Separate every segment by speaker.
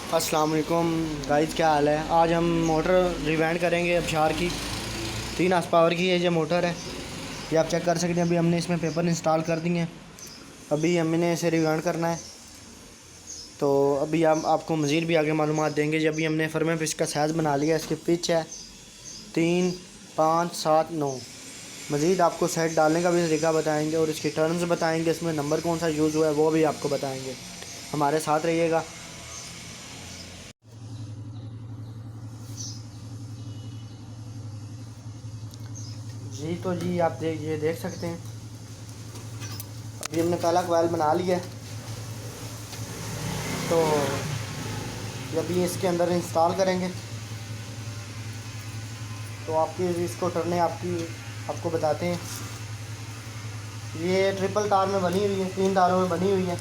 Speaker 1: अस्सलाम वालेकुम गाइस, क्या हाल है। आज हम मोटर रिवाइंड करेंगे अबशार की। 3 हार्स पावर की है ये मोटर है। ये आप चेक कर सकते हैं। अभी हमने इसमें पेपर इंस्टॉल कर दिए हैं। अभी हमने इसे रिवाइंड करना है। तो अभी हम आपको मज़ीद भी आगे मालूमात देंगे। जब भी हमने फर्मे पिच का साइज़ बना लिया, इसकी पिच है 3, 5, 7, 9। मज़ीद आपको सेट डालने का भी तरीका बताएंगे और इसकी टर्म्स बताएंगे। इसमें नंबर कौन सा यूज़ हुआ है वो भी आपको बताएंगे। हमारे साथ रहिएगा। जी तो जी आप देख सकते हैं। अभी हमने पहला कोयल बना लिया है। तो जब भी इसके अंदर इंस्टॉल करेंगे तो आपकी इसको टर्नें आपको बताते हैं। ये ट्रिपल तार में बनी हुई है, 3 तारों में बनी हुई है।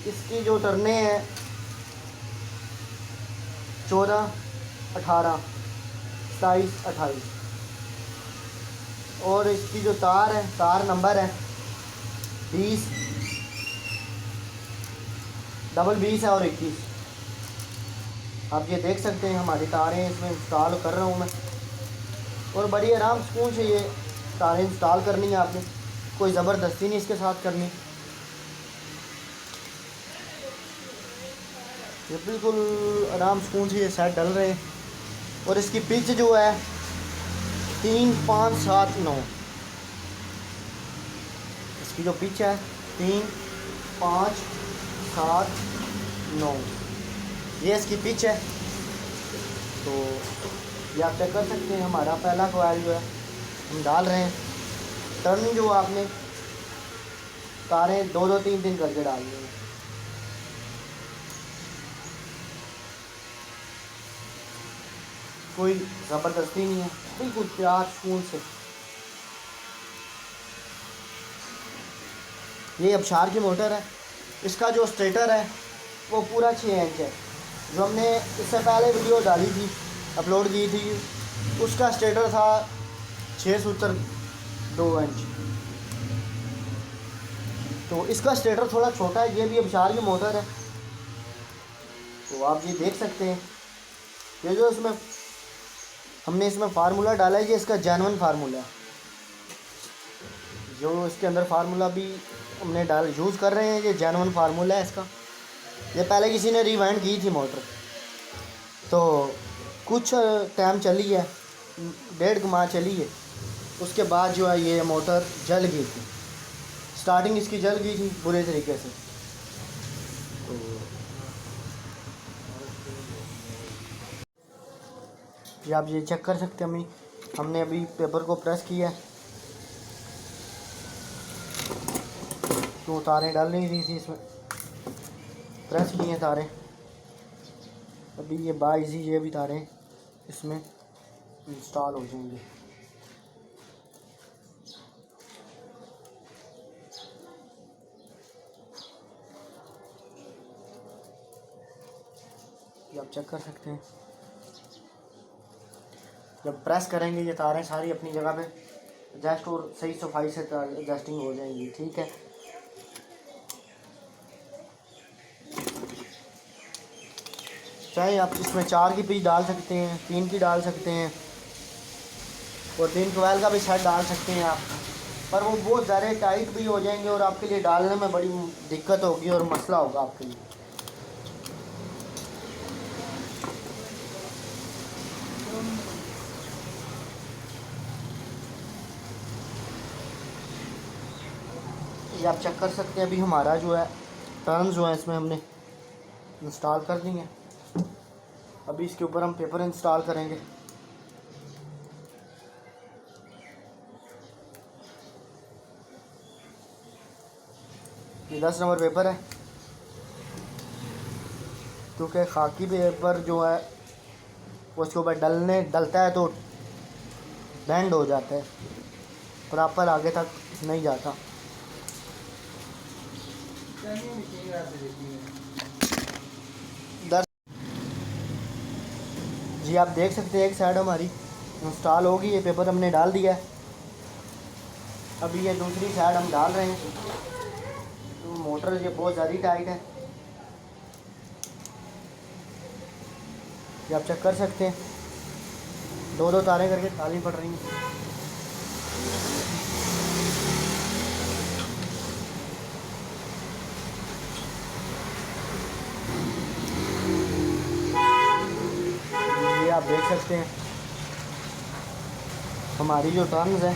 Speaker 1: इसकी जो टर्नें हैं 14, 18, 27, 28 और इसकी जो तार नंबर है 20, डबल 20 है और 21। आप ये देख सकते हैं हमारी तारें इसमें इंस्टॉल कर रहा हूँ मैं। और बड़ी आराम सुकून से ये तारें इंस्टॉल करनी है आपने, कोई ज़बरदस्ती नहीं इसके साथ करनी। ये बिल्कुल आराम सुकून से ये सेट डल रहे हैं। और इसकी पिच जो है 3, 5, 7, 9। इसकी जो पिच है 3, 5, 7, 9, ये इसकी पिच है। तो ये आप चेक कर सकते हैं। हमारा पहला कोयल जो है हम डाल रहे हैं। टर्न जो आपने तारें 2-2, 3-3 करके डालनी है। कोई ज़बरदस्ती नहीं है, बिल्कुल प्यार सुकून से। ये अबशार की मोटर है। इसका जो स्टेटर है वो पूरा 6 इंच है। जो हमने इससे पहले वीडियो डाली थी, अपलोड की थी, उसका स्टेटर था 6 सूत्र 2 इंच। तो इसका स्टेटर थोड़ा छोटा है। ये भी अबशार की मोटर है। तो आप ये देख सकते हैं। ये जो हमने इसमें फार्मूला डाला है, ये इसका जेन्युइन फार्मूला है। जो इसके अंदर फार्मूला भी हमने यूज़ कर रहे हैं, ये जेन्युइन फार्मूला है इसका। ये पहले किसी ने रिवाइंड की थी मोटर, तो कुछ टाइम चली है, 1.5 माह चली है। उसके बाद जो है ये मोटर जल गई थी। स्टार्टिंग इसकी जल गई थी बुरे तरीके से। तो ये आप ये चेक कर सकते हैं। हमने अभी पेपर को प्रेस किया है, तो तारें डाल नहीं रही थी इसमें। प्रेस किए हैं तारें। अभी ये बाइजी ये भी तारें इसमें इंस्टॉल हो जाएंगे। ये आप चेक कर सकते हैं। जब प्रेस करेंगे ये तारें सारी अपनी जगह पे एडजस्ट और सही सफाई से एडजस्टिंग हो जाएंगी। ठीक है। चाहे आप इसमें 4 की पिच डाल सकते हैं, 3 की डाल सकते हैं और 3 कोयल का भी सेट डाल सकते हैं आप। पर वो बहुत ज़्यादा टाइट भी हो जाएंगे और आपके लिए डालने में बड़ी दिक्कत होगी और मसला होगा आपके लिए। ये आप चेक कर सकते हैं। अभी हमारा जो है टर्न्स जो है इसमें हमने इंस्टॉल कर दी हैं। अभी इसके ऊपर हम पेपर इंस्टॉल करेंगे। ये 10 नंबर पेपर है, क्योंकि खाकी पेपर जो है वो इसके ऊपर डलता है तो बैंड हो जाता है, प्रॉपर आगे तक नहीं जाता। जी आप देख सकते हैं एक साइड हमारी इंस्टॉल होगी। ये पेपर हमने डाल दिया है। अभी ये दूसरी साइड हम डाल रहे हैं। तो मोटर ये बहुत ज़्यादा टाइट है। ये आप चेक कर सकते हैं, दो दो तारें करके डालनी पड़ रही हैं। ये आप देख सकते हैं हमारी जो टर्न्स है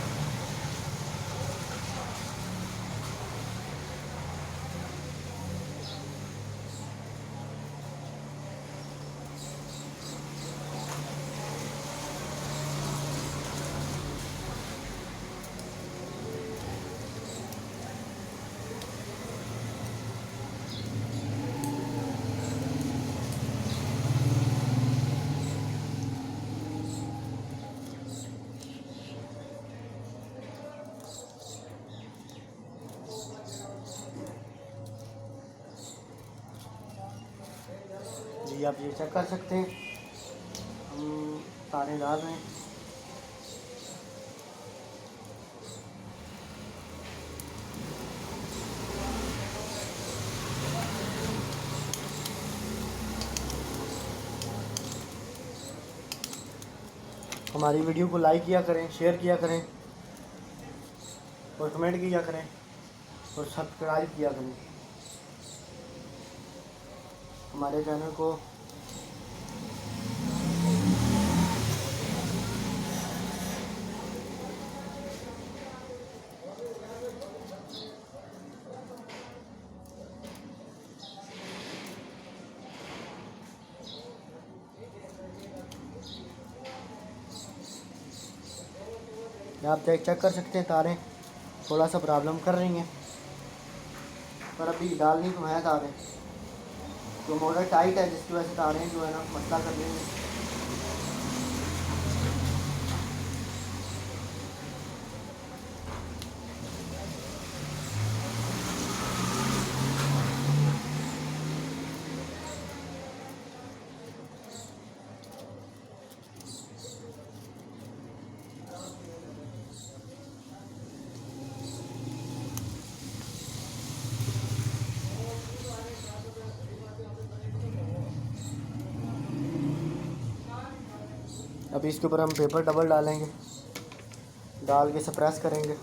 Speaker 1: जी, आप ये चेक कर सकते हैं हम तारें डाल रहे हैं। हमारी वीडियो को लाइक किया करें, शेयर किया करें और कमेंट किया करें और सब्सक्राइब किया करें हमारे चैनल को। आप चेक कर सकते हैं तारें थोड़ा सा प्रॉब्लम कर रही हैं, पर अभी डालनी तो है तारें, तो मोटर टाइट है जिसकी वजह से तारें जो है ना मसला कर रही हैं। अभी इसके ऊपर हम पेपर डबल डालेंगे, डाल के इसे प्रेस करेंगे।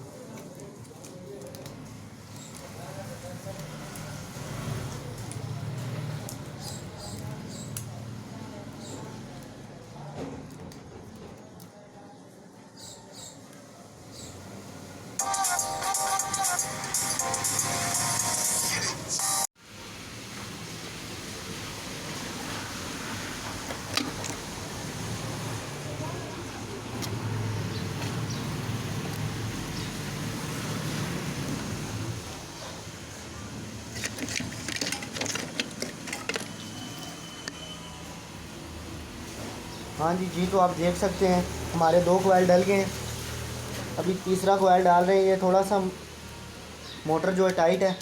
Speaker 1: हाँ जी, तो आप देख सकते हैं हमारे 2 कोयल डल गए हैं। अभी तीसरा कोयल डाल रहे हैं। ये थोड़ा सा मोटर जो है टाइट है।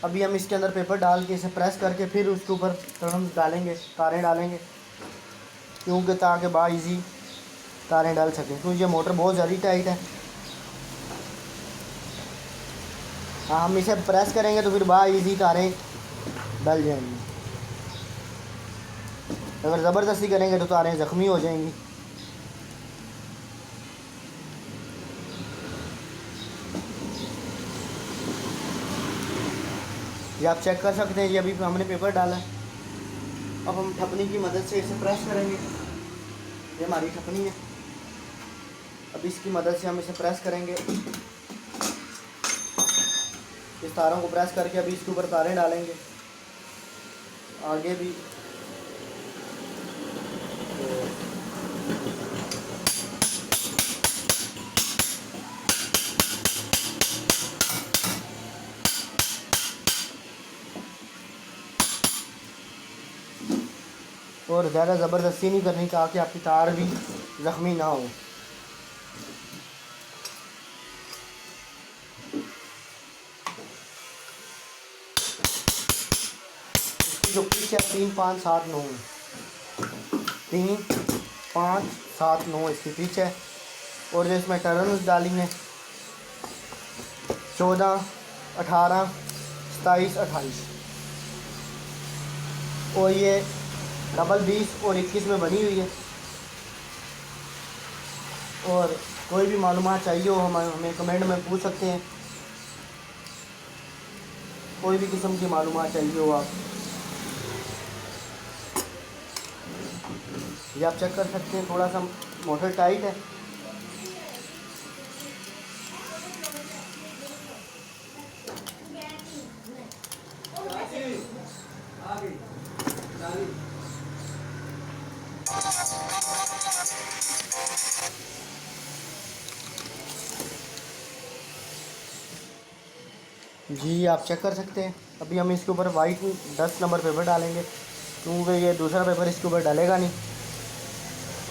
Speaker 1: अभी हम इसके अंदर पेपर डाल के इसे प्रेस करके फिर उसके ऊपर टर्न्स डालेंगे, तारें डालेंगे, क्योंकि ताकि बाइजी तारें डाल सकें, क्योंकि ये मोटर बहुत ज़्यादा टाइट है। हाँ, हम इसे प्रेस करेंगे तो फिर बाइजी तारें डल जाएंगी। अगर ज़बरदस्ती करेंगे तो तारें ज़ख्मी हो जाएंगी। ये आप चेक कर सकते हैं। ये अभी हमने पेपर डाला है। अब हम ठपनी की मदद से इसे प्रेस करेंगे। ये हमारी ठपनी है। अब इसकी मदद से हम इसे प्रेस करेंगे। इस तारों को प्रेस करके अभी इसके ऊपर तारें डालेंगे। आगे भी और ज़्यादा ज़बरदस्ती नहीं करनी ताकि आपकी तार भी ज़ख्मी ना हो। इसकी जो पिच है 3 5 7 9 3 5 7 9 इसकी पिच है। और जो इसमें टर्न्स डाली हैं 14 18 27 28 और ये डबल 20 और 21 में बनी हुई है। और कोई भी मालूमात चाहिए हो हमें कमेंट में पूछ सकते हैं। कोई भी किस्म की मालूमात चाहिए हो आप, ये आप चेक कर सकते हैं। थोड़ा सा मोटर टाइट है। जी आप चेक कर सकते हैं। अभी हम इसके ऊपर वाइट 10 नंबर पेपर डालेंगे, क्योंकि ये दूसरा पेपर इसके ऊपर डालेगा नहीं,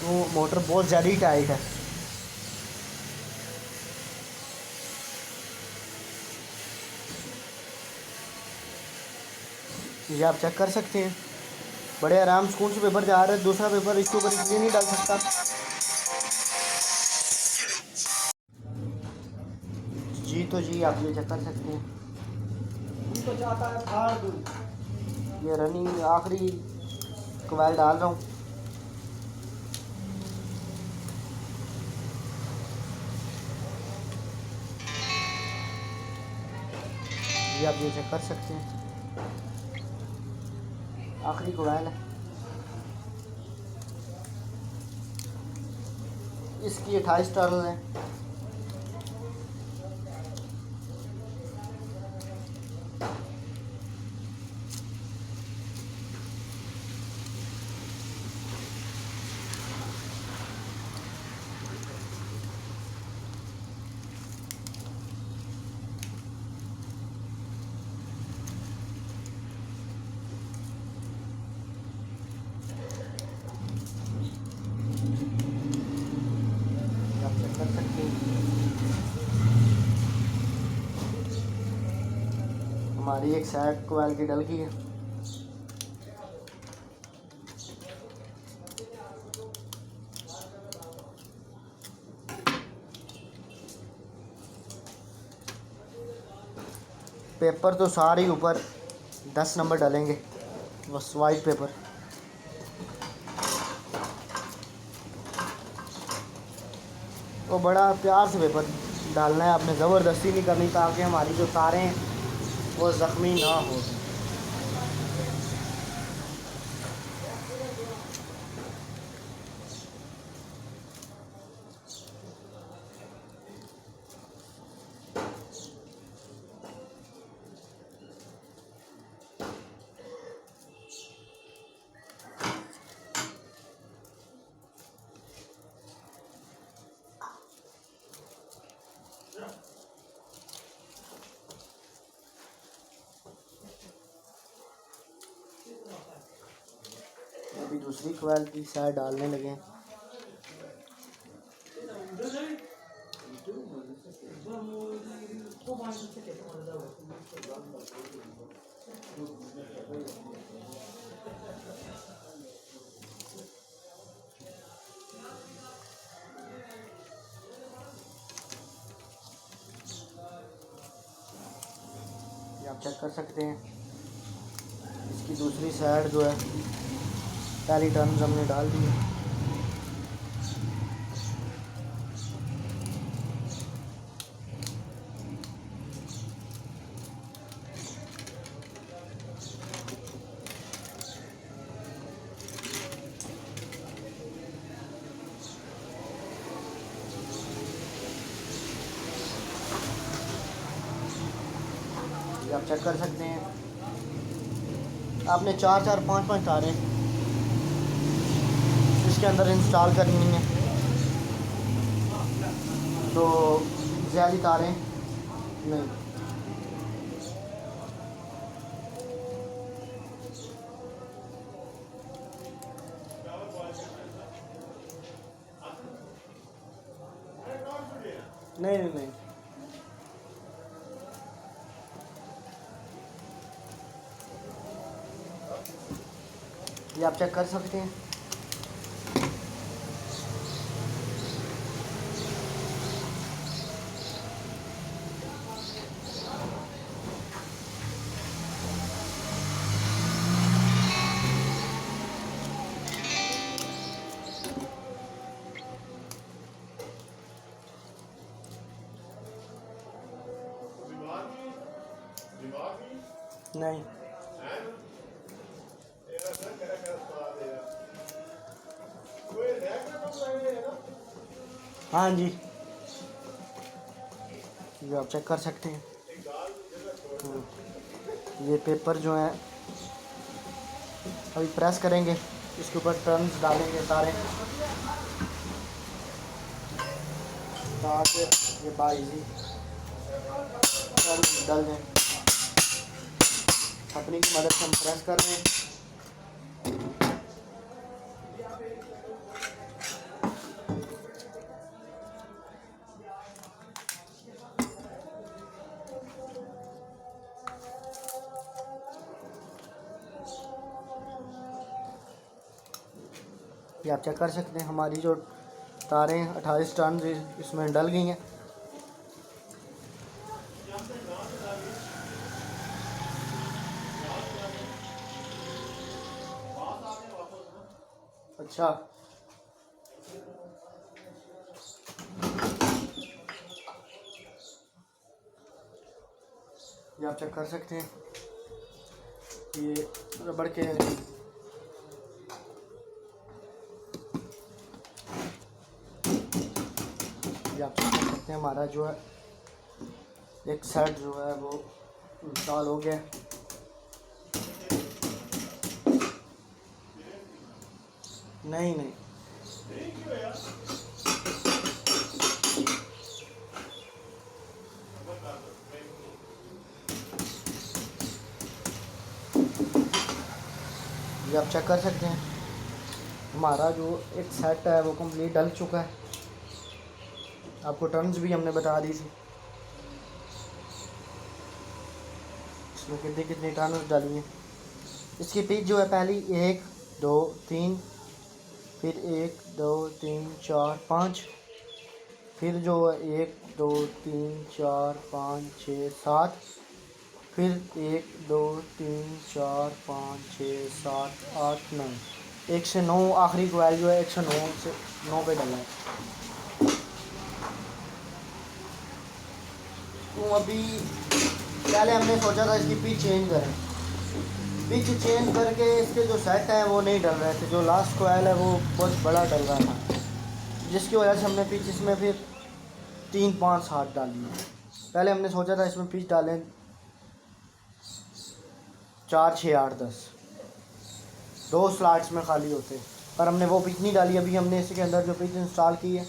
Speaker 1: तो मोटर बहुत ज़्यादा ही टाइट है। ये आप चेक कर सकते हैं। बड़े आराम सुकून से पेपर जा रहा है। दूसरा पेपर इसके ऊपर इसलिए नहीं डाल सकता। जी तो जी आप ये चेक कर सकते हैं। तो जाता है फाड़ दूँ। ये रनिंग आखिरी कवायल डाल रहा हूँ। ये आप ये चेक कर सकते हैं। आखिरी कवायल है। इसकी 28 टर्न है। आप चेक कर सकते हैं। हमारी एक साइड कवायल की डल गई है। पेपर तो सारे ऊपर 10 नंबर डालेंगे, बस वाइट पेपर। तो बड़ा प्यार से पेपर डालना है आपने, ज़बरदस्ती नहीं करनी, ताकि हमारी जो तारें हैं वो ज़ख्मी ना हो। अभी दूसरी कवायल की साइड डालने लगे हैं। ये आप चेक कर सकते हैं। इसकी दूसरी साइड जो है पहली टर्न हमने डाल दी है। ये आप चेक कर सकते हैं। आपने 4-4, 5-5 तारें इसके अंदर इंस्टॉल करनी है, तो ज़्यादा तारें नहीं। नहीं नहीं नहीं। ये आप चेक कर सकते हैं। नहीं, हाँ जी, ये आप चेक कर सकते हैं। ये पेपर जो है अभी प्रेस करेंगे, इसके ऊपर टर्न्स डालेंगे सारे ताकि ये बाइजी टर्न्स डल जाए। छपनी की मदद से हम प्रेस कर रहे हैं। ये आप चेक कर सकते हैं, हमारी जो तारें 28 टर्न इसमें डल गई हैं। अच्छा, ये आप चेक कर सकते हैं, ये रबड़ के आप चेक कर सकते हैं। हमारा जो है एक सेट जो है वो इंस्टॉल हो गया। नहीं नहीं, ये आप चेक कर सकते हैं, हमारा जो एक सेट है वो कंप्लीट डल चुका है। आपको टर्न्स भी हमने बता दी थी, इसमें कितनी कितनी टर्न्स डाली हैं। इसकी पिच जो है पहली 1 2 3, फिर 1 2 3 4 5, फिर जो है 1 2 3 4 5 6 7, फिर 1 2 3 4 5 6 7 8 9, 1 से 9 आखिरी कोयल जो है 109 से 9 पे डला है। तो अभी पहले हमने सोचा था इसकी पिच चेंज करें, पिच चेंज करके इसके जो सेट हैं वो नहीं डल रहे थे। जो लास्ट कोयल है वो बहुत बड़ा डल रहा था, जिसकी वजह से हमने पिच इसमें फिर 3 5 7 डाली है। पहले हमने सोचा था इसमें पिच डालें 4 6 8 10, 2 स्लॉट्स में खाली होते, पर हमने वो पिच नहीं डाली। अभी हमने इसके अंदर जो पिच इंस्टॉल की है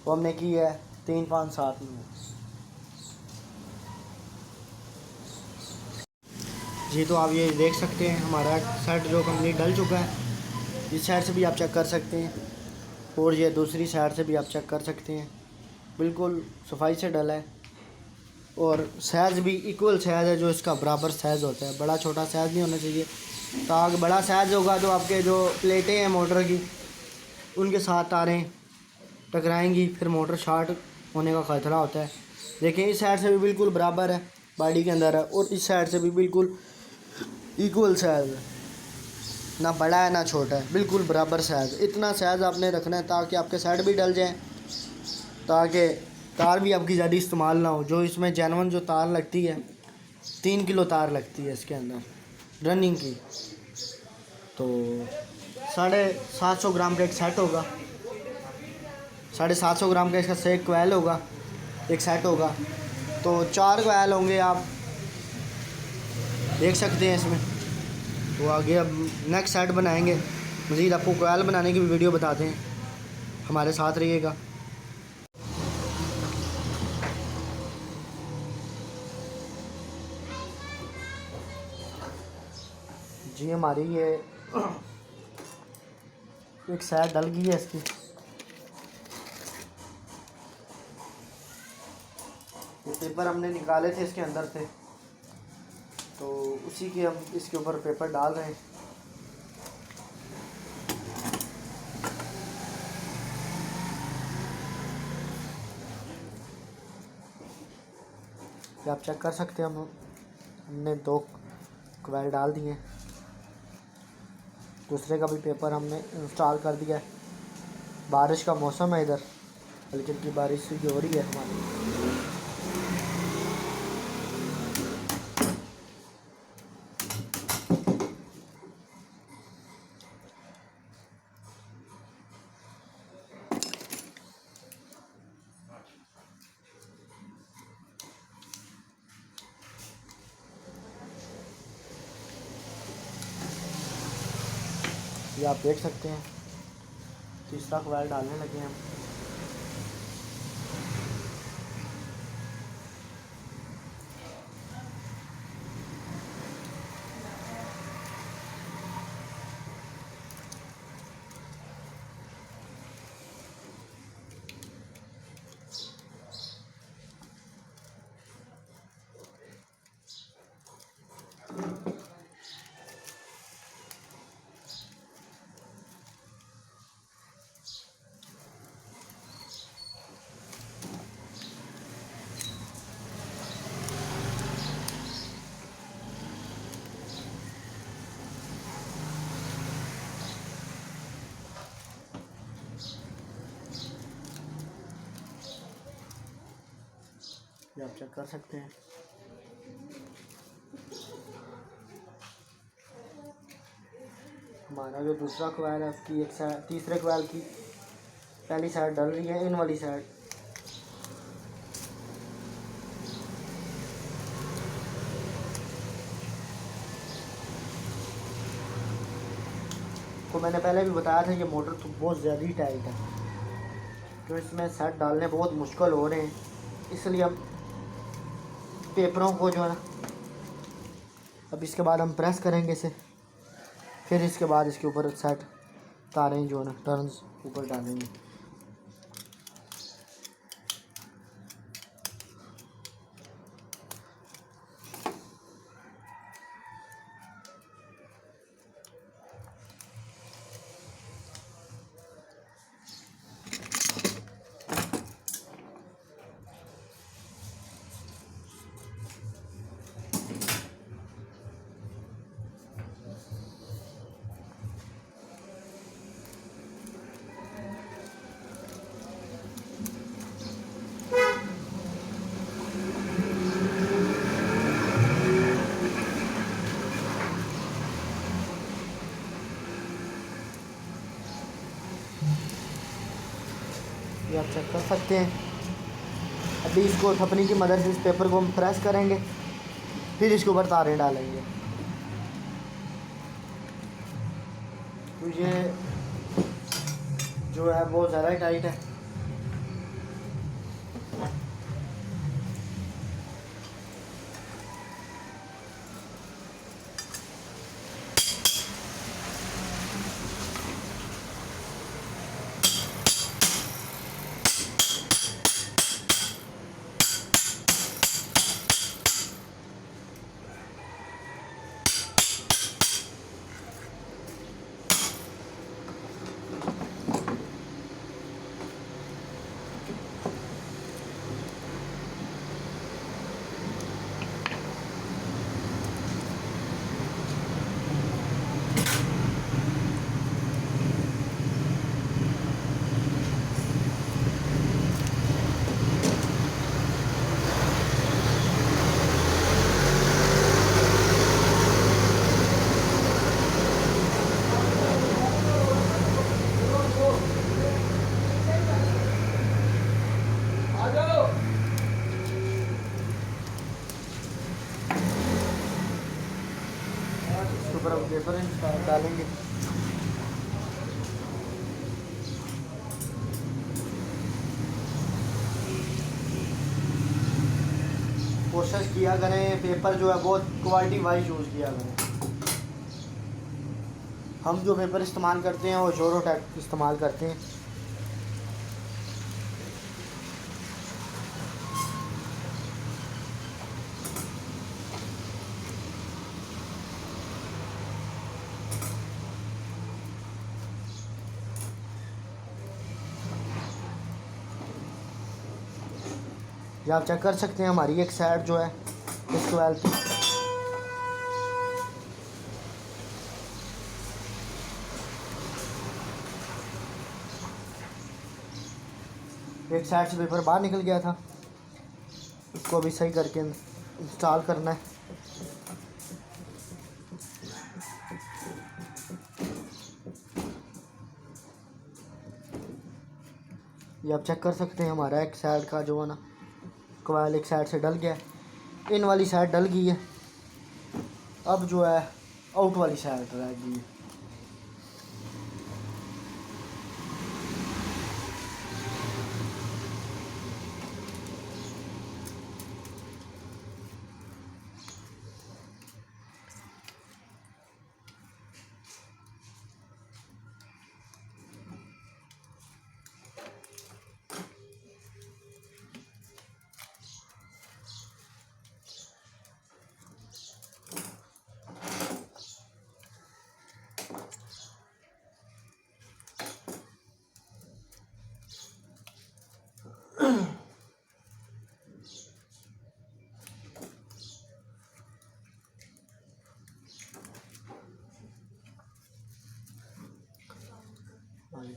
Speaker 1: वो हमने की है 3 5 7 में। जी, तो आप ये देख सकते हैं हमारा सेट जो कंप्लीट डल चुका है। इस साइड से भी आप चेक कर सकते हैं और ये दूसरी साइड से भी आप चेक कर सकते हैं, बिल्कुल सफाई से डला है। और साइज़ भी इक्वल साइज़ है, जो इसका बराबर साइज़ होता है, बड़ा छोटा साइज़ नहीं होना चाहिए। ताकि बड़ा साइज़ होगा तो आपके जो प्लेटें हैं मोटर की उनके साथ तारें टकराएंगी, फिर मोटर शॉर्ट होने का ख़तरा होता है। देखिए इस साइड से भी बिल्कुल बराबर है, बॉडी के अंदर है, और इस साइड से भी बिल्कुल इक्वल साइज़ है, ना बड़ा है ना छोटा है, बिल्कुल बराबर साइज़। इतना साइज़ आपने रखना है ताकि आपके साइड भी डल जाएँ, ताकि तार भी आपकी ज़्यादा इस्तेमाल ना हो। जो इसमें जेनवन जो तार लगती है 3 किलो तार लगती है इसके अंदर रनिंग की, तो 750 ग्राम का एक सेट होगा, 750 ग्राम का इसका से कोयल होगा, एक सेट होगा, तो 4 कोयल होंगे, आप देख सकते हैं इसमें। तो आगे अब नेक्स्ट सेट बनाएंगे, मज़ीद आपको कोयल बनाने की भी वीडियो बताते हैं, हमारे साथ रहिएगा। जी, हमारी ये एक साइड डल गई है इसकी। ये पेपर हमने निकाले थे इसके अंदर से, तो उसी के हम इसके ऊपर पेपर डाल रहे हैं। ये आप चेक कर सकते हैं, हमने 2 कोयल डाल दिए, दूसरे का भी पेपर हमने इंस्टॉल कर दिया है। बारिश का मौसम है इधर, हल्की हल्की बारिश भी हो रही है हमारी। ये आप देख सकते हैं। तीसरा कॉइल डालने लगे हैं हम। ये आप चेक कर सकते हैं। हमारा जो दूसरा कॉइल है उसकी एक साइड, तीसरे कॉइल की पहली साइड डल रही है, इन वाली साइड। तो मैंने पहले भी बताया था ये मोटर तो बहुत ज़्यादा ही टाइट है, तो इसमें सेट डालने बहुत मुश्किल हो रहे हैं। इसलिए हम पेपरों को जो है ना, अब इसके बाद हम प्रेस करेंगे इसे, फिर इसके बाद इसके ऊपर सेट तारें जो है ना टर्न्स ऊपर डालेंगे। ये आप चेक कर सकते हैं। अभी इसको थपनी की मदद से इस पेपर को हम प्रेस करेंगे, फिर इसके ऊपर तारें डालेंगे। तो ये जो है बहुत ज़्यादा ही टाइट है। इसके ऊपर हम पेपर डालेंगे। कोशिश किया करें पेपर जो है बहुत क्वालिटी वाइज यूज़ किया करें। हम जो पेपर इस्तेमाल करते हैं वो जोरोटेक इस्तेमाल करते हैं। ये आप चेक कर सकते हैं हमारी एक साइड जो है इस कॉइल की एक साइड से पेपर बाहर निकल गया था, इसको भी सही करके इंस्टॉल करना है। ये आप चेक कर सकते हैं हमारा एक साइड का जो है ना कॉइल एक साइड से डल गया है, इन वाली साइड डल गई है। अब जो है आउट वाली साइड रह गई है। हाँ जी।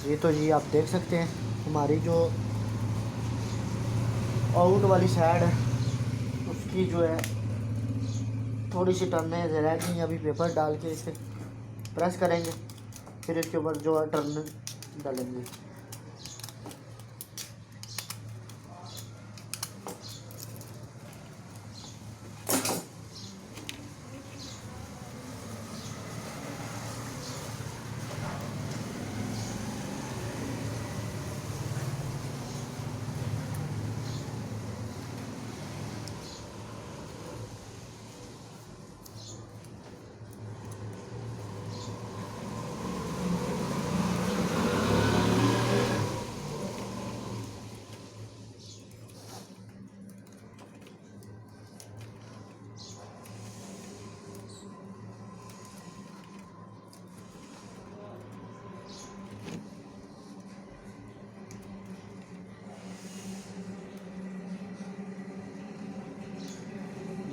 Speaker 1: ये तो जी आप देख सकते हैं हमारी जो आउट वाली साइड है उसकी जो है थोड़ी सी टर्नें रह गई। अभी पेपर डाल के इसे प्रेस करेंगे, फिर इसके ऊपर जो है टर्न डालेंगे।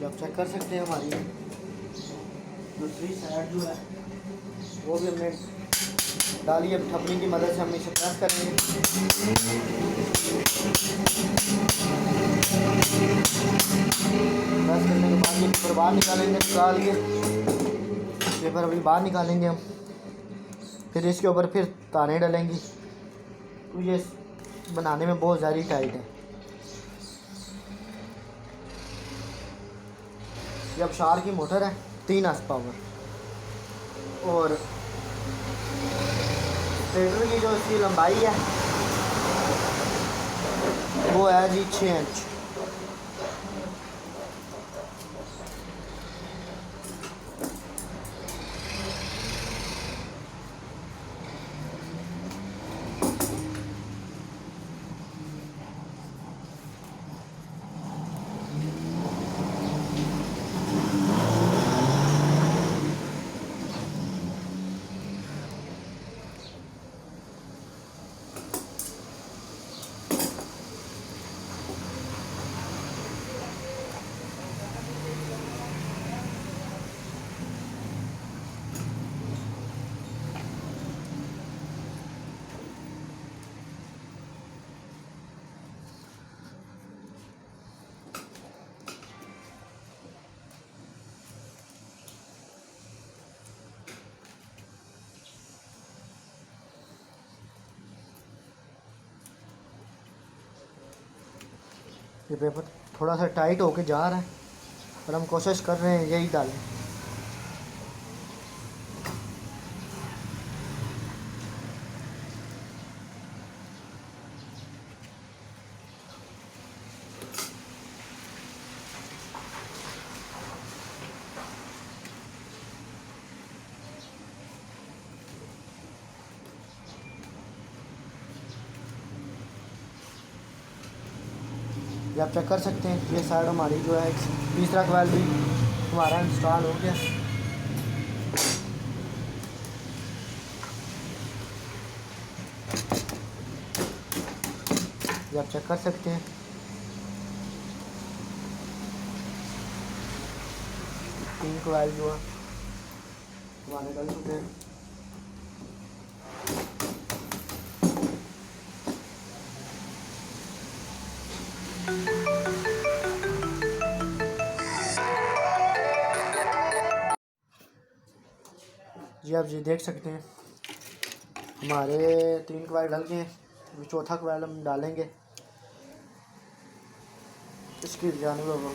Speaker 1: आप चेक कर सकते हैं हमारी दूसरी साइड जो है वो भी हमने डाली। अब ठपनी की मदद से हम इसे प्रेस करेंगे। प्रेस करने के बाद ये पेपर बाहर निकालेंगे। निकाल के पेपर अभी बाहर निकालेंगे हम, फिर इसके ऊपर फिर ताने डालेंगी। तो ये बनाने में बहुत ज़्यादा टाइट है। ये अबशार की मोटर है 3 हॉर्स पावर, और स्टेटर की जो इसकी लंबाई है वो है जी 6 इंच। ये पेपर थोड़ा सा टाइट होके जा रहा है, पर हम कोशिश कर रहे हैं यही डालें। ये आप चेक कर सकते हैं ये साइड हमारी जो है तीसरा कॉइल भी हमारा इंस्टॉल हो गया। ये आप चेक कर सकते हैं। तीन कॉइल जो है हमारे डल चुके हैं। जी आप जी देख सकते हैं हमारे 3 कॉइल डल गए हैं। चौथा कॉइल हम डालेंगे इसकी जानब।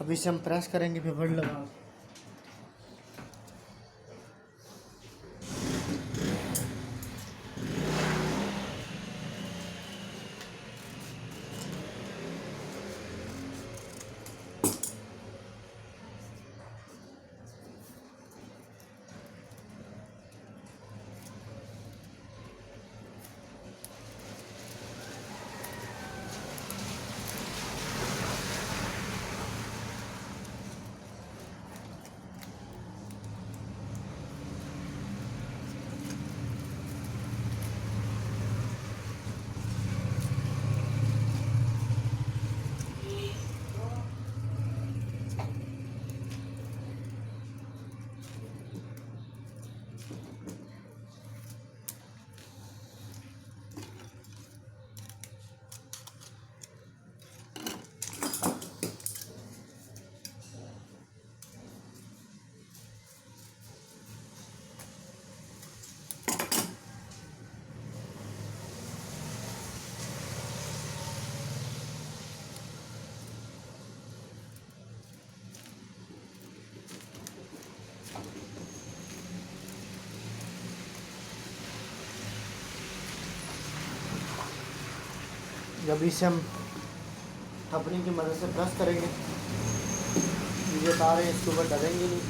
Speaker 1: अभी इसे हम प्रेस करेंगे पेपर लगा। जब इसे हम ठपनी की मदद से प्रेस करेंगे, ये तार है इसके ऊपर डलेंगे नहीं।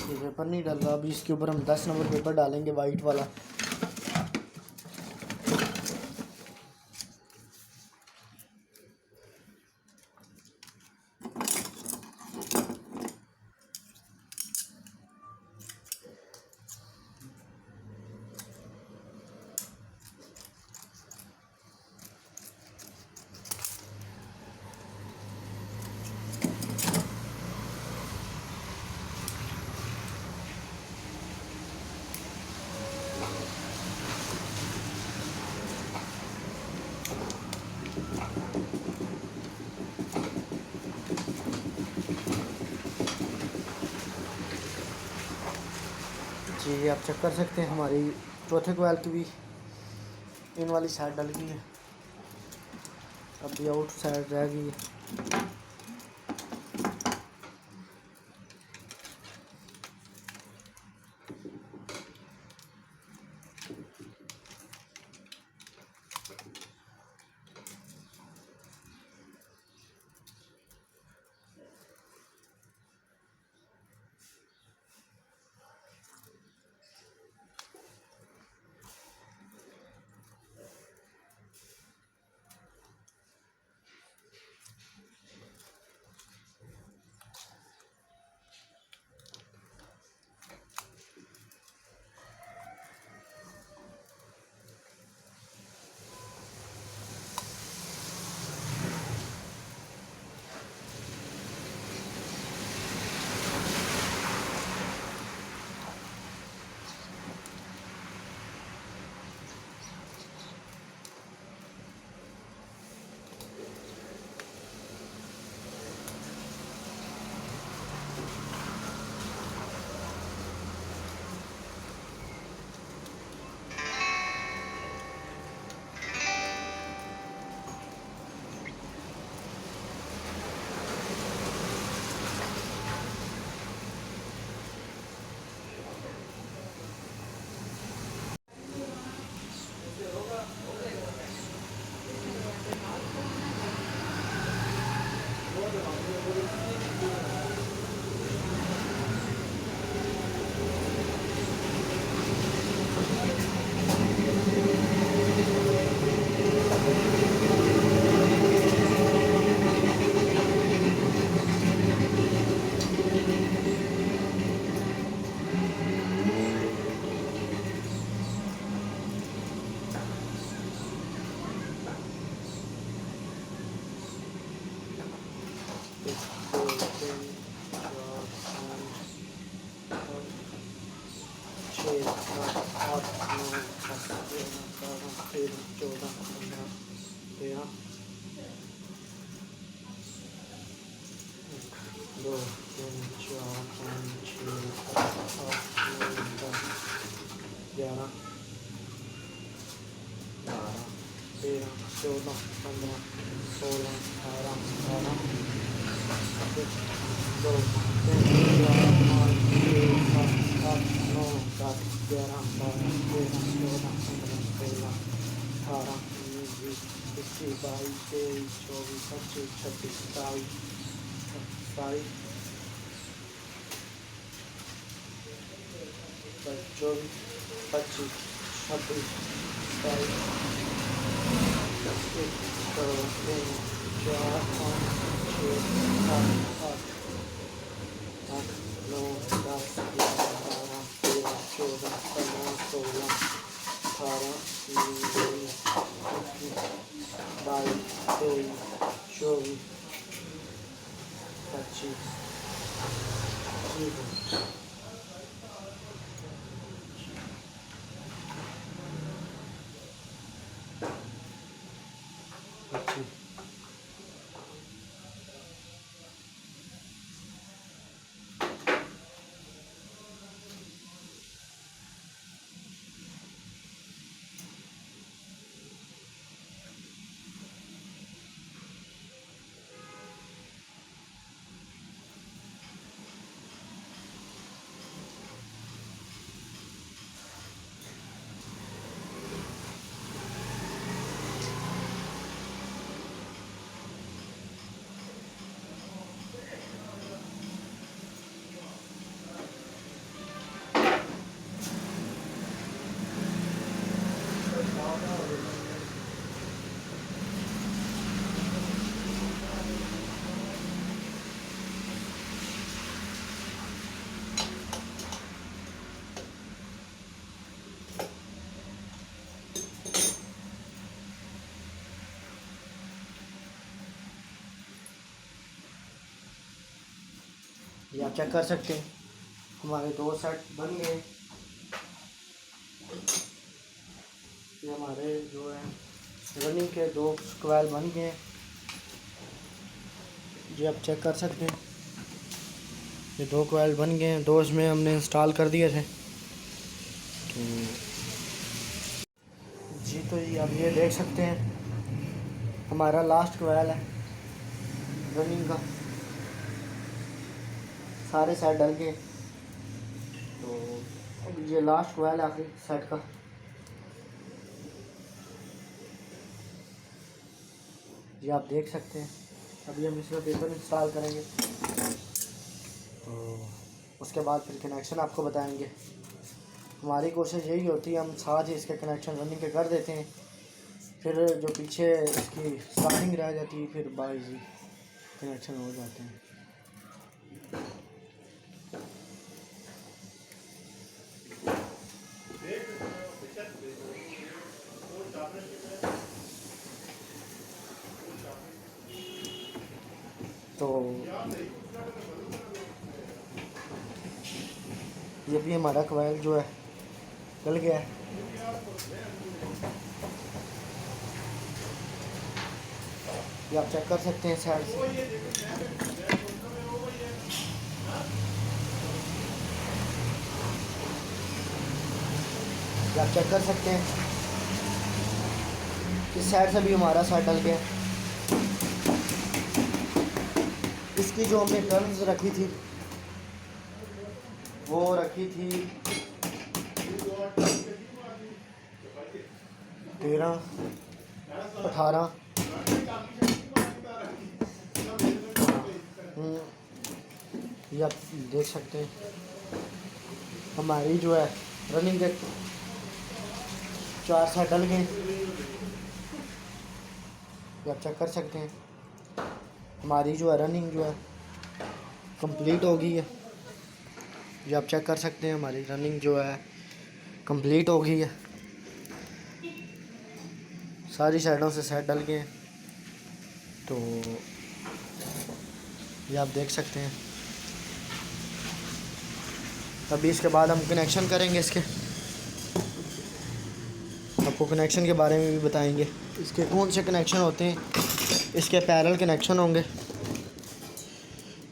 Speaker 1: ये पेपर नहीं डल रहा, अभी इसके ऊपर हम 10 नंबर पेपर डालेंगे वाइट वाला। जी आप चेक कर सकते हैं हमारी चौथे कोयल की भी इन वाली साइड डल गई है, अभी आउट साइड रह गई है। 14 15 16 18 17 2 3 4 5 6 7 8 9 10 11 12 13 14 15 16 18 19 20 21 22 23 24 25 26 27 28 24 25 26 27 एक दो तीन चार पाँच छः सात आठ आठ नौ 10 11 12 13 14 15 16 18 19 20 22 23 24 25 ये आप चेक कर सकते हैं हमारे 2 सेट बन गए। ये हमारे जो है रनिंग के 2 स्क्वैल बन गए। ये आप चेक कर सकते हैं ये 2 कोयल बन गए हैं। 2 इसमें हमने इंस्टॉल कर दिए थे। तो जी तो ये आप ये देख सकते हैं हमारा लास्ट कोयल है रनिंग का, सारे सेट डल गए। तो अब ये लास्ट कोयल है आखिरी सेट का। ये आप देख सकते हैं। अभी हम इसमें पेपर इंस्टॉल करेंगे तो उसके बाद फिर कनेक्शन आपको बताएंगे। हमारी कोशिश यही होती है हम साथ ही इसके कनेक्शन रनिंग के कर देते हैं, फिर जो पीछे इसकी स्टार्टिंग रह जाती है फिर बाइजी कनेक्शन हो जाते हैं। तो ये भी हमारा कोयल जो है डल गया है। ये आप चेक कर सकते हैं साइड से। ये आप चेक कर सकते हैं इस साइड से भी हमारा साइड डल गया। इसकी जो हमने टर्न्स रखी थी वो रखी थी 13 18। ये आप देख सकते हैं हमारी जो है रनिंग के 4 सेट डल गए। ये आप चेक कर सकते हैं हमारी जो है रनिंग जो है कंप्लीट हो गई है। ये आप चेक कर सकते हैं हमारी रनिंग जो है कंप्लीट हो गई है। सारी साइडों से सेट डल गए हैं। तो ये आप देख सकते हैं। अभी इसके बाद हम कनेक्शन करेंगे इसके, आपको कनेक्शन के बारे में भी बताएंगे। इसके कौन से कनेक्शन होते हैं। इसके पैरेलल कनेक्शन होंगे,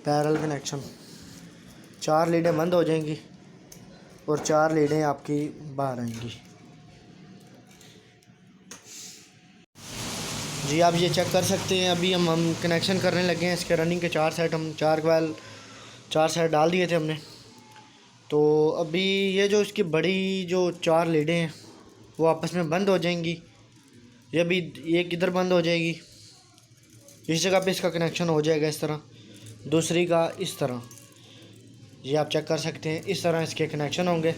Speaker 1: पैरेलल कनेक्शन। 4 लीडें बंद हो जाएंगी और 4 लीडें आपकी बाहर आएंगी। जी आप ये चेक कर सकते हैं, अभी हम कनेक्शन करने लगे हैं इसके रनिंग के 4 सेट, हम 4 कॉइल 4 सेट डाल दिए थे हमने। तो अभी ये जो इसकी बड़ी जो 4 लीडें हैं वो आपस में बंद हो जाएंगी। ये अभी एक इधर बंद हो जाएगी, इस जगह पे इसका कनेक्शन हो जाएगा इस तरह, दूसरी का इस तरह। ये आप चेक कर सकते हैं, इस तरह इसके कनेक्शन होंगे।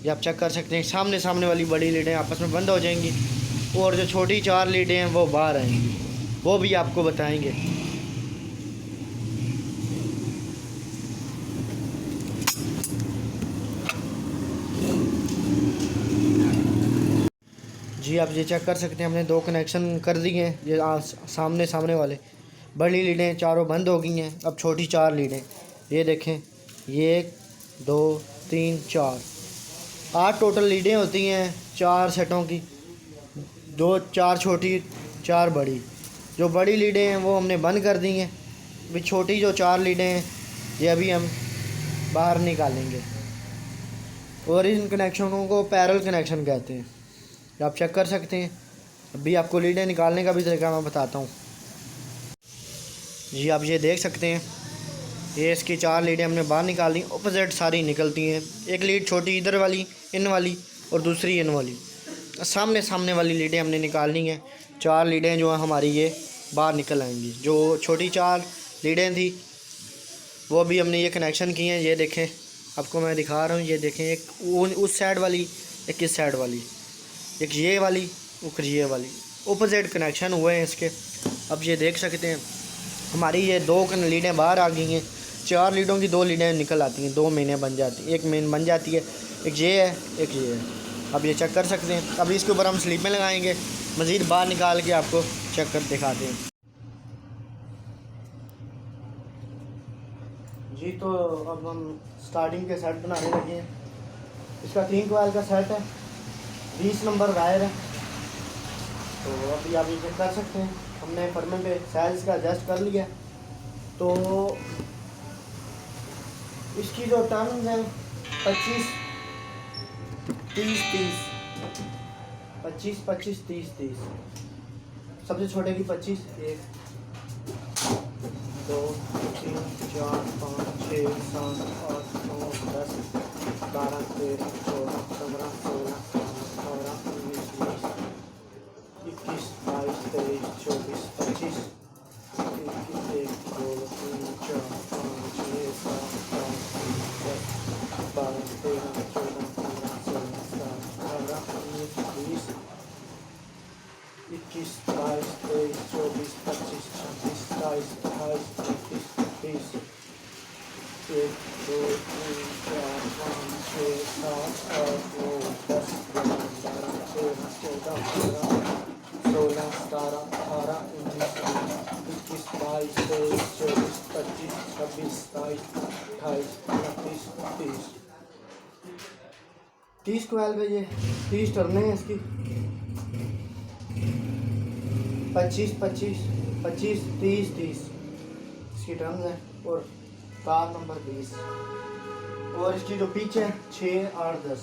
Speaker 1: ये आप चेक कर सकते हैं, सामने सामने वाली बड़ी लीडें आपस में बंद हो जाएंगी और जो छोटी 4 लीडें हैं वो बाहर आएंगी, वो भी आपको बताएंगे। जी आप ये चेक कर सकते हैं, हमने 2 कनेक्शन कर दिए हैं। ये सामने सामने वाले बड़ी लीडें चारों बंद हो गई हैं। अब छोटी 4 लीडें, ये देखें, ये 1 2 3 4 8 टोटल लीडें होती हैं 4 सेटों की, 4 छोटी 4 बड़ी। जो बड़ी लीडें हैं वो हमने बंद कर दी हैं। अभी छोटी जो 4 लीडें हैं ये अभी हम बाहर निकालेंगे और इन कनेक्शनों को पैरेलल कनेक्शन कहते हैं। आप चेक कर सकते हैं। अभी आपको लीडें निकालने का भी तरीका मैं बताता हूँ। जी आप ये देख सकते हैं, ये इसकी 4 लीडें हमने बाहर निकाल दी, अपोजिट सारी निकलती हैं। एक लीड छोटी इधर वाली इन वाली और दूसरी इन वाली, सामने सामने वाली लीडें हमने निकालनी है। 4 लीडें जो हैं हमारी ये बाहर निकल आएंगी। जो छोटी 4 लीडें थी वो भी हमने ये कनेक्शन किए हैं। ये देखें, आपको मैं दिखा रहा हूँ, ये देखें, एक उस साइड वाली, एक इस साइड वाली, एक ये वाली और ये वाली, अपोजिट कनेक्शन हुए हैं इसके। अब ये देख सकते हैं हमारी ये 2 लीडें बाहर आ गई हैं। 4 लीडों की 2 लीडें निकल आती हैं, 2 मेनें बन जाती हैं, एक मेन बन जाती है, एक ये है एक ये है। अब ये चेक कर सकते हैं। अब इसके ऊपर हम स्लीपें लगाएंगे, मज़ीद बाहर निकाल के आपको चेक कर दिखाते हैं। जी तो अब हम स्टार्टिंग के सेट बनाने लगे हैं। इसका 3 कॉइल का सेट है, 20 नंबर वायर है। तो अभी आप ये चेक कर सकते हैं, हमने फर्मे पे साइज का एडजस्ट कर लिया। तो इसकी जो टर्न्स हैं 25 30 30, 25 25 30 30। सबसे छोटे की 25, 1 2 3 4 5 6 7 8 9 10 12 13 14 15 16 17 18 19 20 21 22 23 24 25 1 2 3 4 5 6 7 8 10 12 13 14 15 16 17 18 19 20 21 22 23 24 25 26 27 28 29 30 1 2 3 4 5 6 7 8 9 10 11 12 13 14 15 16 17 18 19 20 21 22 23 24 25 26 27 28 29 30। 30 कॉइल का ये 30 टर्नें हैं इसकी, 25 25 25 30 30 इसकी टर्न्स है। और तार नंबर 20 और इसकी जो पिच है 6 8 10।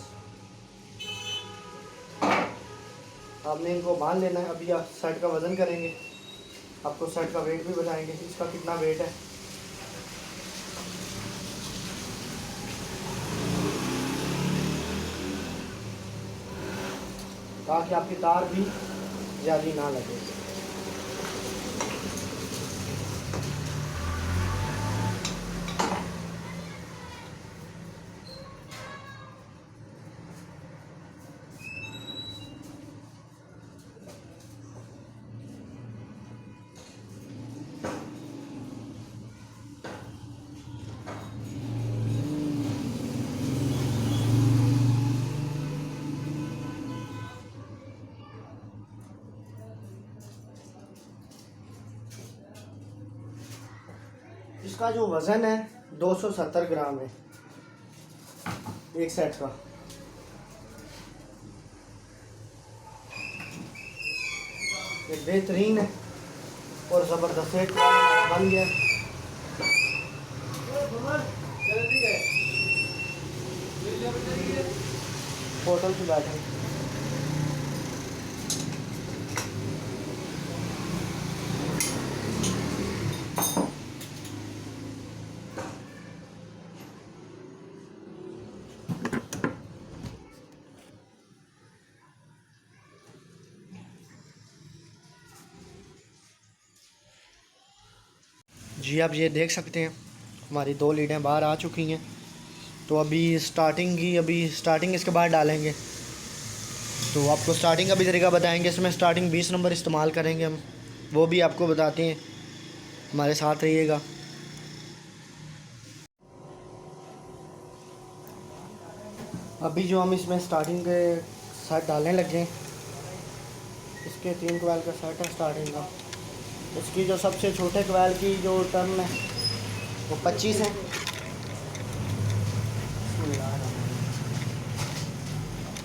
Speaker 1: आपने इनको बांध लेना है। अभी आप सेट का वज़न करेंगे, आपको सेट का वेट भी बताएंगे, इसका कितना वेट है। ताकि आपकी तार भी ज़्यादा ना लगे। इसका जो वज़न है 270 ग्राम है एक सेट का। ये बेहतरीन है और ज़बरदस्त सेट बन गया। होटल की बैठे जी आप ये देख सकते हैं हमारी 2 लीडें बाहर आ चुकी हैं। तो अभी स्टार्टिंग इसके बाद डालेंगे। तो आपको स्टार्टिंग का भी तरीका बताएंगे। इसमें स्टार्टिंग 20 नंबर इस्तेमाल करेंगे हम, वो भी आपको बताते हैं, हमारे साथ रहिएगा। अभी जो हम इसमें स्टार्टिंग के सेट डालने लगे, इसके 3 क्वाल का सेट है स्टार्टिंग का। इसकी जो सबसे छोटे क्वाल की जो टर्न है वो 25 है।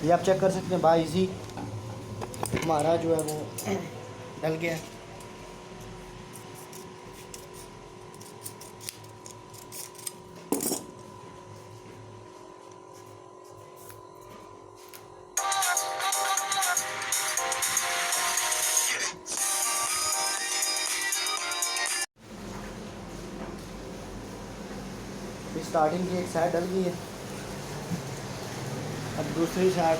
Speaker 1: ये आप चेक कर सकते हैं भाई, इजी हमारा जो है वो डल गया है। स्टार्टिंग की एक साइड डल गई है, अब दूसरी साइड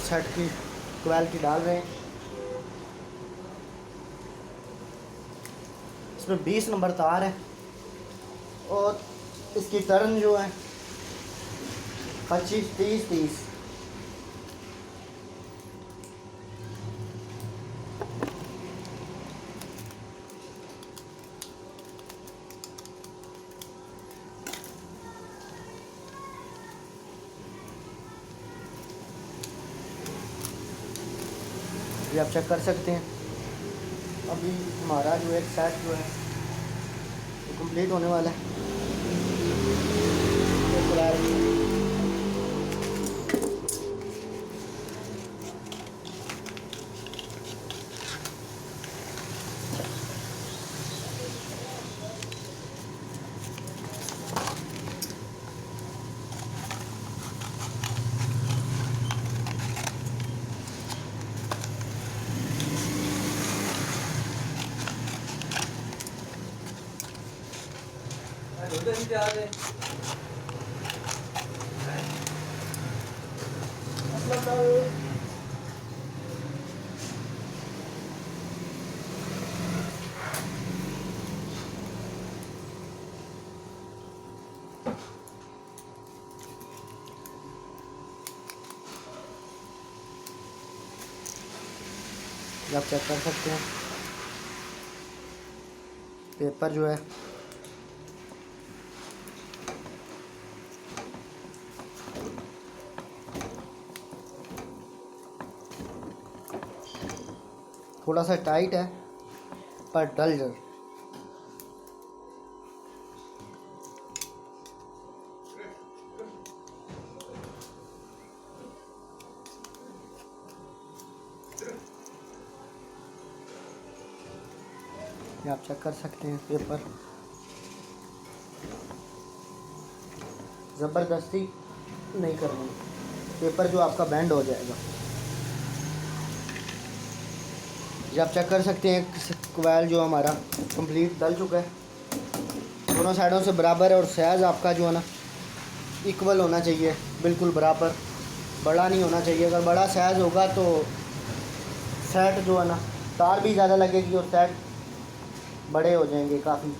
Speaker 1: सेट की क्वालिटी डाल रहे हैं। इसमें 20 नंबर तार है और इसकी टर्न जो है 25, 30, 30। ये आप चेक कर सकते हैं। अभी हमारा जो एक सेट जो है वो कंप्लीट होने वाला है। ये आप चेक कर सकते हैं। पेपर जो है थोड़ा सा टाइट है पर डल जर। ये आप चेक कर सकते हैं। पेपर ज़बरदस्ती नहीं करनी, पेपर जो आपका बैंड हो जाएगा। ये आप चेक कर सकते हैं क्वाइल जो हमारा कंप्लीट डल चुका है, दोनों साइडों से बराबर है। और साइज़ आपका जो है ना इक्वल होना चाहिए, बिल्कुल बराबर, बड़ा नहीं होना चाहिए। अगर बड़ा साइज़ होगा तो सेट जो है ना तार भी ज़्यादा लगेगी और सेट बड़े हो जाएंगे काफ़ी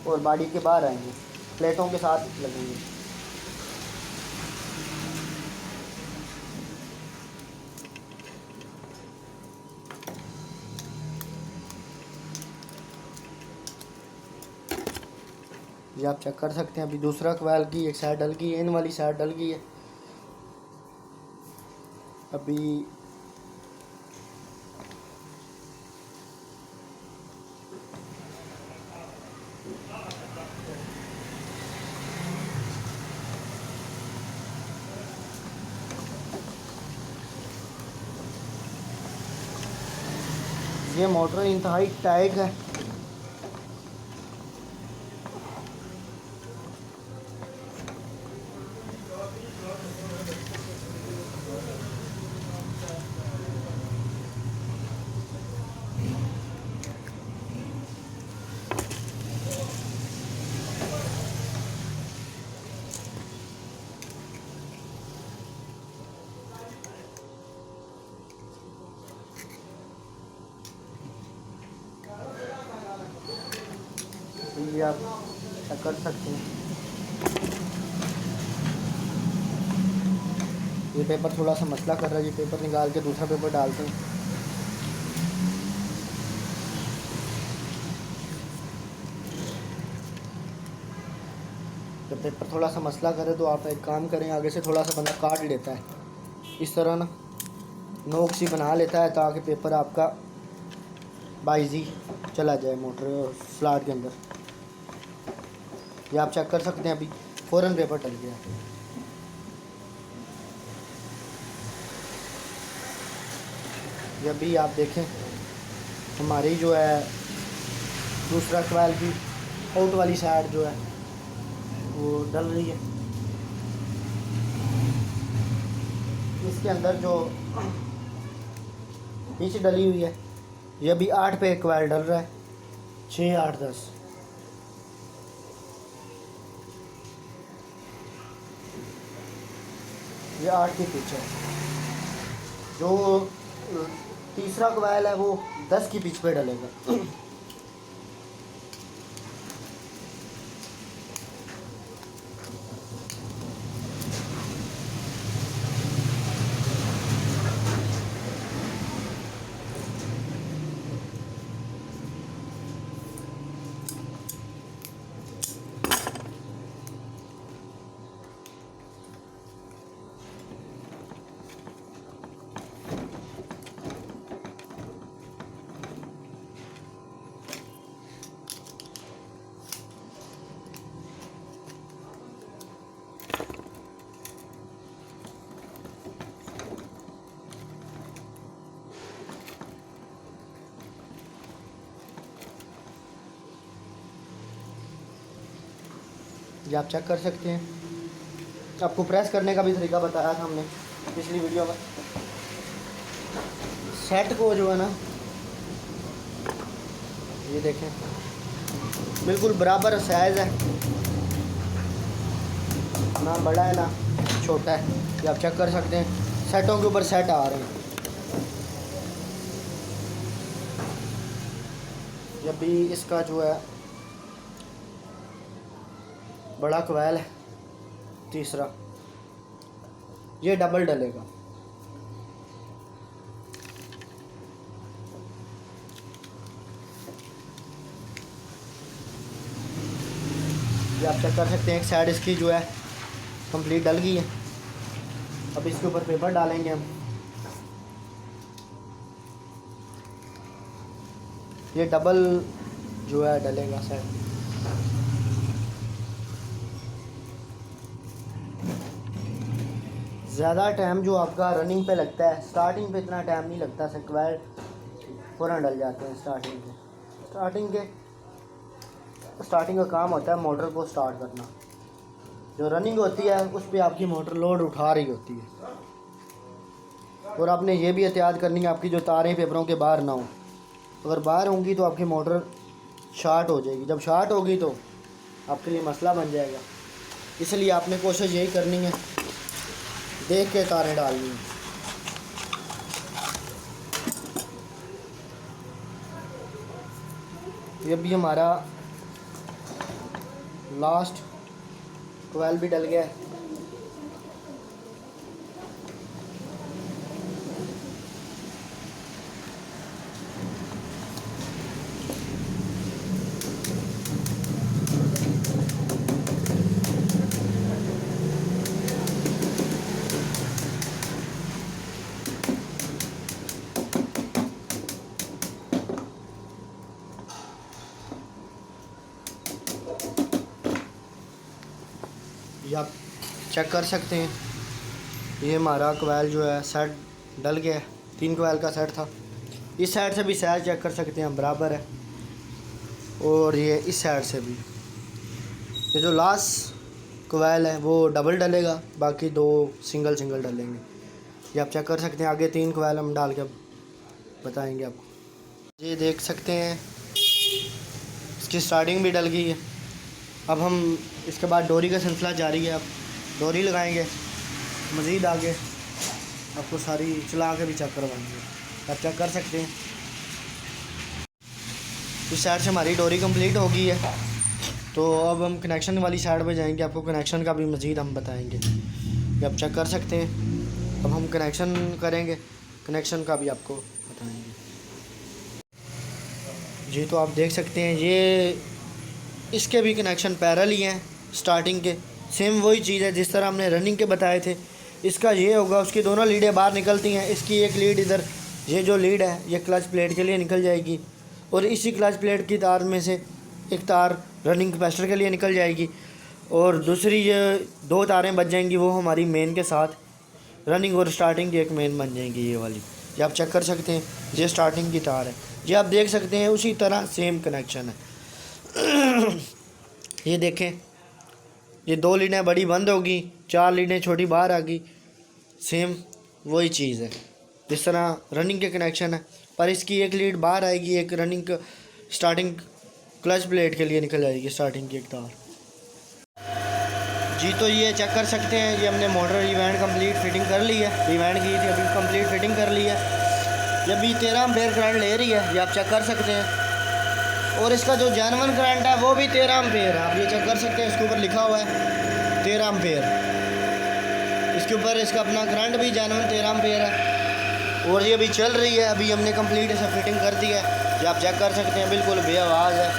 Speaker 1: और बॉडी के बाहर आएंगे, प्लेटों के साथ लगेंगे। ये आप चेक कर सकते हैं। अभी दूसरा क्वाइल की एक साइड डल गई है, इन वाली साइड डल गई है। अभी ये मोटर इंतहाई टाइट है। ये आप चेक कर सकते हैं। ये पेपर थोड़ा सा मसला कर रहा है, ये पेपर निकाल के दूसरा पेपर डालते हैं। जब पेपर थोड़ा सा मसला करे तो आप एक काम करें, आगे से थोड़ा सा बंदा काट लेता है इस तरह ना, नोक सी बना लेता है ताकि पेपर आपका बाइजी चला जाए मोटर स्लाट के अंदर। ये आप चेक कर सकते हैं, अभी फ़ौरन पेपर टल गया। जब भी आप देखें हमारी जो है दूसरा क्वाल की आउट वाली साइड जो है वो डल रही है, इसके अंदर जो पीछे डली हुई है ये अभी 8 पे क्वाल डल रहा है, 6 8 10। ये 8 के पीछे जो तीसरा क्वाल है वो 10 की पिच पे डलेगा। ये आप चेक कर सकते हैं, आपको प्रेस करने का भी तरीका बताया था हमने पिछली वीडियो में। सेट को जो है ना, ये देखें बिल्कुल बराबर साइज़ है, ना बड़ा है ना छोटा है। ये आप चेक कर सकते हैं, सेटों के ऊपर सेट आ रहे हैं। जब भी इसका जो है बड़ा क्वैल है तीसरा, ये डबल डलेगा। ये आप चेक कर सकते हैं, एक साइड इसकी जो है कंप्लीट डल गई है। अब इसके ऊपर पेपर डालेंगे हम। ये डबल जो है डलेगा साइड। ज़्यादा टाइम जो आपका रनिंग पे लगता है, स्टार्टिंग पे इतना टाइम नहीं लगता, सेक्वेल फ़ौरन डल जाते हैं। स्टार्टिंग का काम होता है मोटर को स्टार्ट करना। जो रनिंग होती है उस पर आपकी मोटर लोड उठा रही होती है, और आपने ये भी एहतियात करनी है आपकी जो तारें पेपरों के बाहर ना हो। अगर बाहर होंगी तो आपकी मोटर शार्ट हो जाएगी, जब शार्ट होगी तो आपके लिए मसला बन जाएगा। इसलिए आपने कोशिश यही करनी है, देख के तारें डालनी है। ये भी हमारा लास्ट क्वेल भी डल गया है। ये आप चेक कर सकते हैं, ये हमारा क्वैल जो है सेट डल गया है। 3 क्वैल का सेट था। इस साइड से भी साइज चेक कर सकते हैं बराबर है, और ये इस साइड से भी। ये जो लास्ट क्वैल है वो डबल डलेगा, बाकी 2 सिंगल डलेंगे। ये आप चेक कर सकते हैं। आगे 3 क्वैल हम डाल के बताएंगे आपको। ये देख सकते हैं इसकी स्टार्टिंग भी डल गई है। अब हम इसके बाद डोरी का सिलसिला जारी है। अब डोरी लगाएंगे, मज़ीद आगे आपको सारी चला के भी चेक करवाएंगे। आप चेक कर सकते हैं इस साइड से हमारी डोरी कंप्लीट हो गई है। तो अब हम कनेक्शन वाली साइड पे जाएंगे, आपको कनेक्शन का भी मज़ीद हम बताएंगे। ये आप चेक कर सकते हैं। अब हम कनेक्शन करेंगे, कनेक्शन का भी आपको बताएंगे जी। तो आप देख सकते हैं ये इसके भी कनेक्शन पैरेलल ही हैं स्टार्टिंग के, सेम वही चीज़ है जिस तरह हमने रनिंग के बताए थे। इसका ये होगा, उसकी दोनों लीडें बाहर निकलती हैं। इसकी एक लीड इधर, ये जो लीड है ये क्लच प्लेट के लिए निकल जाएगी, और इसी क्लच प्लेट की तार में से एक तार रनिंग कैपेसिटर के लिए निकल जाएगी, और दूसरी ये 2 तारें बच जाएंगी, वो हमारी मेन के साथ रनिंग और स्टार्टिंग की एक मेन बन जाएंगी ये वाली। ये आप चेक कर सकते हैं, ये स्टार्टिंग की तार है, ये आप देख सकते हैं उसी तरह सेम कनेक्शन है। ये देखें, ये 2 लीडें बड़ी बंद होगी, 4 लीडें छोटी बाहर आ गई, सेम वही चीज़ है जिस तरह रनिंग के कनेक्शन है, पर इसकी एक लीड बाहर आएगी, एक रनिंग स्टार्टिंग क्लच प्लेट के लिए निकल जाएगी स्टार्टिंग की एक तार जी। तो ये चेक कर सकते हैं, ये हमने मोटर रिवाइंड कंप्लीट फिटिंग कर ली है, रिवाइंड की थी अभी कंप्लीट फिटिंग कर ली है। ये अभी 13 एम्पेयर करंट ले रही है, ये आप चेक कर सकते हैं, और इसका जो जेन्युइन करंट है वो भी 13 एम्पेयर है। आप ये चेक कर सकते हैं, इसके ऊपर लिखा हुआ है 13 एम्पेयर, इसके ऊपर इसका अपना करंट भी जेन्युइन 13 एम्पेयर है, और ये अभी चल रही है। अभी हमने कंप्लीट इसे फिटिंग कर दी है, ये आप चेक कर सकते हैं, बिल्कुल बेआवाज़ है।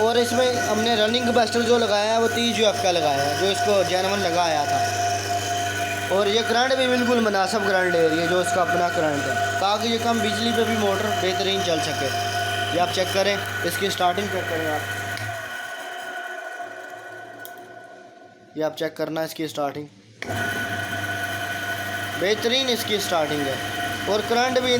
Speaker 1: और इसमें हमने रनिंग कैपेसिटर जो लगाया है वो 30 UF का लगाया है, जो इसको जेन्युइन लगाया था, और ये करंट भी बिल्कुल मुनासिब करंट ले रही है जो इसका अपना करंट है, ताकि ये कम बिजली पे भी मोटर बेहतरीन चल सके। ये आप चेक करें, इसकी स्टार्टिंग चेक करें आप, ये आप चेक करना इसकी स्टार्टिंग बेहतरीन इसकी स्टार्टिंग है, और करंट भी